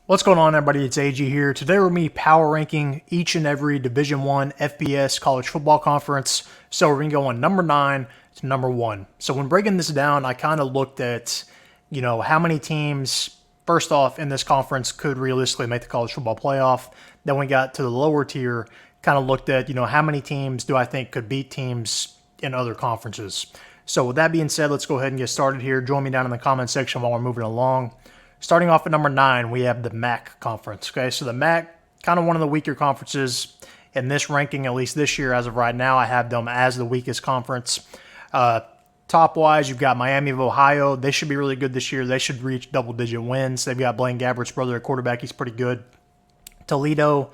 What's going on, everybody? It's AG here. Today we're me power ranking each and every Division I FBS college football conference. So we're going to go on number 9 to number 1. So when breaking this down, I kind of looked at, how many teams, first off, in this conference could realistically make the college football playoff. Then we got to the lower tier, kind of looked at, how many teams do I think could beat teams in other conferences. So with that being said, let's go ahead and get started here. Join me down in the comment section while we're moving along. Starting off at number 9, we have the MAC conference. Okay, so the MAC, kind of one of the weaker conferences in this ranking, at least this year as of right now. I have them as the weakest conference. Top-wise, you've got Miami of Ohio. They should be really good this year. They should reach double-digit wins. They've got Blaine Gabbert's brother at quarterback. He's pretty good. Toledo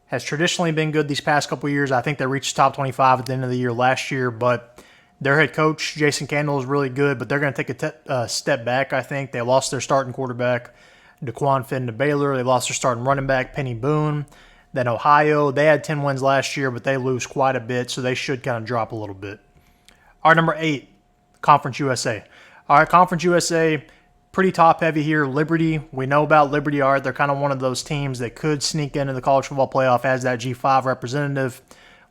has traditionally been good these past couple years. I think they reached top 25 at the end of the year last year, but their head coach, Jason Candle, is really good, but they're going to take a step back, I think. They lost their starting quarterback, DeQuan Finn to Baylor. They lost their starting running back, Penny Boone. Then Ohio, they had 10 wins last year, but they lose quite a bit, so they should kind of drop a little bit. All right, number 8, Conference USA. All right, Conference USA, pretty top-heavy here. Liberty, we know about Liberty. All right, they're kind of one of those teams that could sneak into the college football playoff as that G5 representative.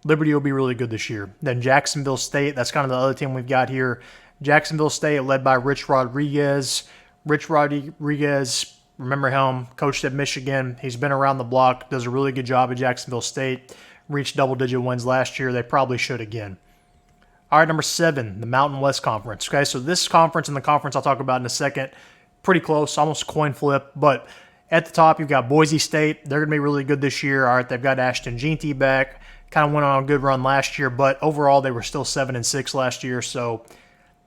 Liberty will be really good this year. Then Jacksonville State, that's kind of the other team we've got here. Jacksonville State, led by Rich Rodriguez. Rich Rodriguez, remember him, coached at Michigan. He's been around the block, does a really good job at Jacksonville State. Reached double-digit wins last year. They probably should again. All right, number 7, the Mountain West Conference. Okay, so this conference and the conference I'll talk about in a second, pretty close, almost coin flip. But at the top, you've got Boise State. They're going to be really good this year. All right, they've got Ashton Jeanty back. Kind of went on a good run last year, but overall they were still 7-6 last year. So,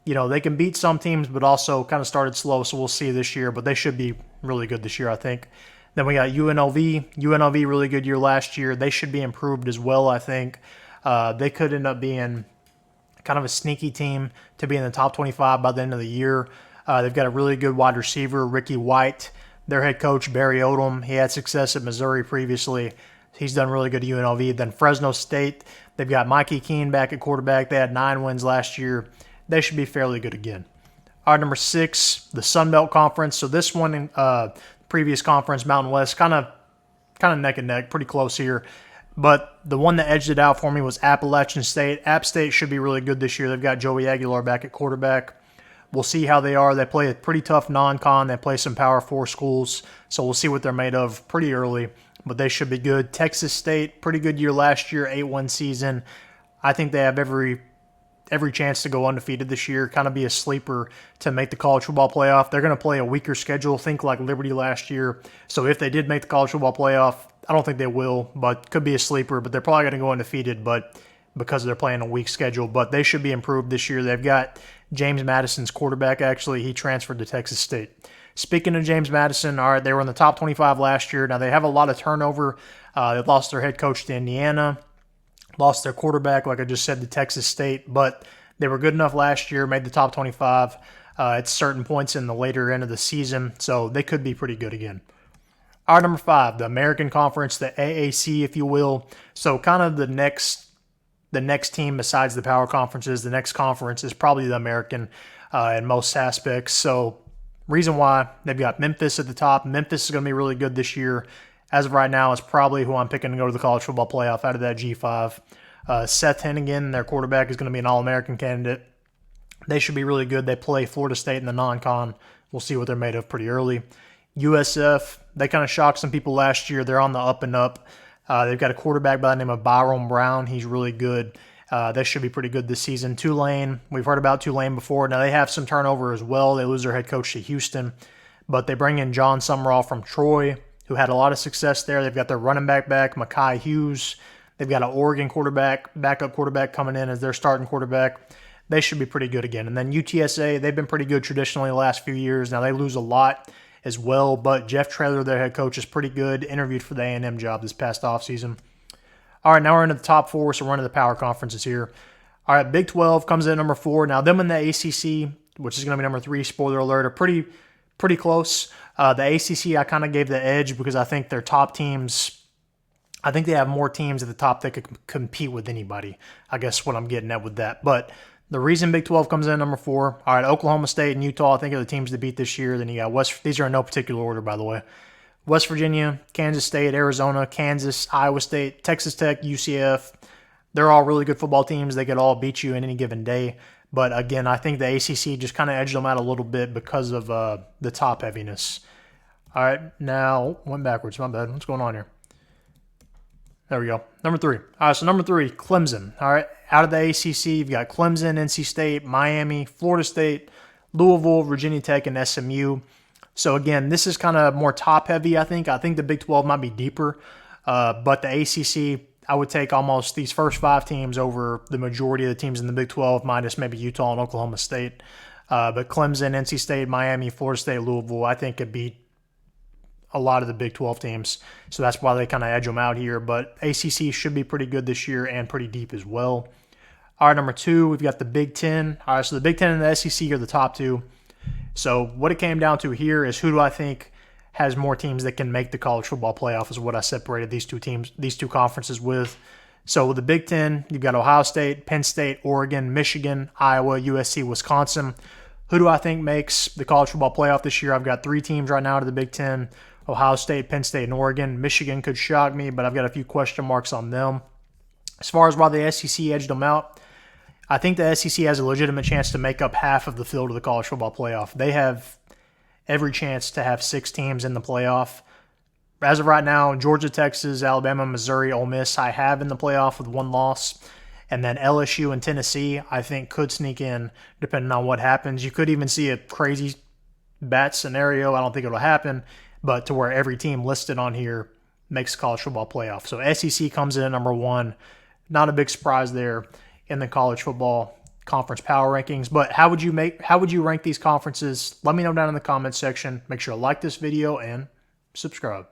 they can beat some teams, but also kind of started slow. So we'll see this year, but they should be really good this year, I think. Then we got UNLV. UNLV, really good year last year. They should be improved as well, I think. They could end up being kind of a sneaky team to be in the top 25 by the end of the year. They've got a really good wide receiver, Ricky White. Their head coach, Barry Odom, he had success at Missouri previously. He's done really good at UNLV. Then Fresno State, they've got Mikey Keene back at quarterback. They had 9 wins last year. They should be fairly good again. All right, number 6, the Sun Belt Conference. So this one, in previous conference, Mountain West, kind of neck and neck, pretty close here. But the one that edged it out for me was Appalachian State. App State should be really good this year. They've got Joey Aguilar back at quarterback. We'll see how they are. They play a pretty tough non-con. They play some Power 4 schools, so we'll see what they're made of pretty early. But they should be good. Texas State, pretty good year last year, 8-1 season. I think they have every chance to go undefeated this year, kind of be a sleeper to make the college football playoff. They're going to play a weaker schedule, think like Liberty last year. So if they did make the college football playoff, I don't think they will, but could be a sleeper. But they're probably going to go undefeated, but because they're playing a weak schedule. But they should be improved this year. They've got James Madison's quarterback, actually. He transferred to Texas State. Speaking of James Madison, all right, they were in the top 25 last year. Now, they have a lot of turnover. They lost their head coach to Indiana, lost their quarterback, like I just said, to Texas State, but they were good enough last year, made the top 25 at certain points in the later end of the season, so they could be pretty good again. All right, number 5, the American Conference, the AAC, if you will. So kind of the next team besides the power conferences, the next conference is probably the American in most aspects. So reason why, they've got Memphis at the top. Memphis is going to be really good this year. As of right now, it's probably who I'm picking to go to the college football playoff out of that G5. Seth Hennigan, their quarterback, is going to be an All-American candidate. They should be really good. They play Florida State in the non-con. We'll see what they're made of pretty early. USF, they kind of shocked some people last year. They're on the up and up. They've got a quarterback by the name of Byron Brown. He's really good. They should be pretty good this season. Tulane, we've heard about Tulane before. Now, they have some turnover as well. They lose their head coach to Houston, but they bring in John Summerall from Troy, who had a lot of success there. They've got their running back, Mekhi Hughes. They've got an Oregon backup quarterback coming in as their starting quarterback. They should be pretty good again. And then UTSA, they've been pretty good traditionally the last few years. Now, they lose a lot as well, but Jeff Traylor, their head coach, is pretty good. Interviewed for the A&M job this past offseason. All right, now we're into the top 4, so we're into the power conferences here. All right, Big 12 comes in at number 4. Now, them and the ACC, which is going to be number 3, spoiler alert, are pretty close. The ACC, I kind of gave the edge because I think their top teams, I think they have more teams at the top that could compete with anybody. I guess what I'm getting at with that. But the reason Big 12 comes in at number 4, all right, Oklahoma State and Utah, I think, are the teams to beat this year. Then you got these are in no particular order, by the way. West Virginia, Kansas State, Arizona, Kansas, Iowa State, Texas Tech, UCF. They're all really good football teams. They could all beat you in any given day. But again, I think the ACC just kind of edged them out a little bit because of the top heaviness. All right, now went backwards. My bad. What's going on here? There we go. Number 3. All right, so number 3, Clemson. All right, out of the ACC, you've got Clemson, NC State, Miami, Florida State, Louisville, Virginia Tech, and SMU. So again, this is kind of more top-heavy, I think. I think the Big 12 might be deeper, but the ACC, I would take almost these first 5 teams over the majority of the teams in the Big 12, minus maybe Utah and Oklahoma State. But Clemson, NC State, Miami, Florida State, Louisville, I think could beat a lot of the Big 12 teams. So that's why they kind of edge them out here. But ACC should be pretty good this year and pretty deep as well. All right, number 2, we've got the Big 10. All right, so the Big 10 and the SEC are the top 2. So what it came down to here is who do I think has more teams that can make the college football playoff is what I separated these two conferences with. So with the Big 10, you've got Ohio State, Penn State, Oregon, Michigan, Iowa, USC, Wisconsin. Who do I think makes the college football playoff this year? I've got 3 teams right now out of the Big 10. Ohio State, Penn State, and Oregon. Michigan could shock me, but I've got a few question marks on them. As far as why the SEC edged them out, I think the SEC has a legitimate chance to make up half of the field of the college football playoff. They have every chance to have 6 teams in the playoff. As of right now, Georgia, Texas, Alabama, Missouri, Ole Miss, I have in the playoff with 1 loss. And then LSU and Tennessee, I think, could sneak in depending on what happens. You could even see a crazy bat scenario. I don't think it'll happen, but to where every team listed on here makes the college football playoff. So SEC comes in at number 1. Not a big surprise there in the college football conference power rankings. But how would you rank these conferences? Let me know down in the comments section. Make sure to like this video and subscribe.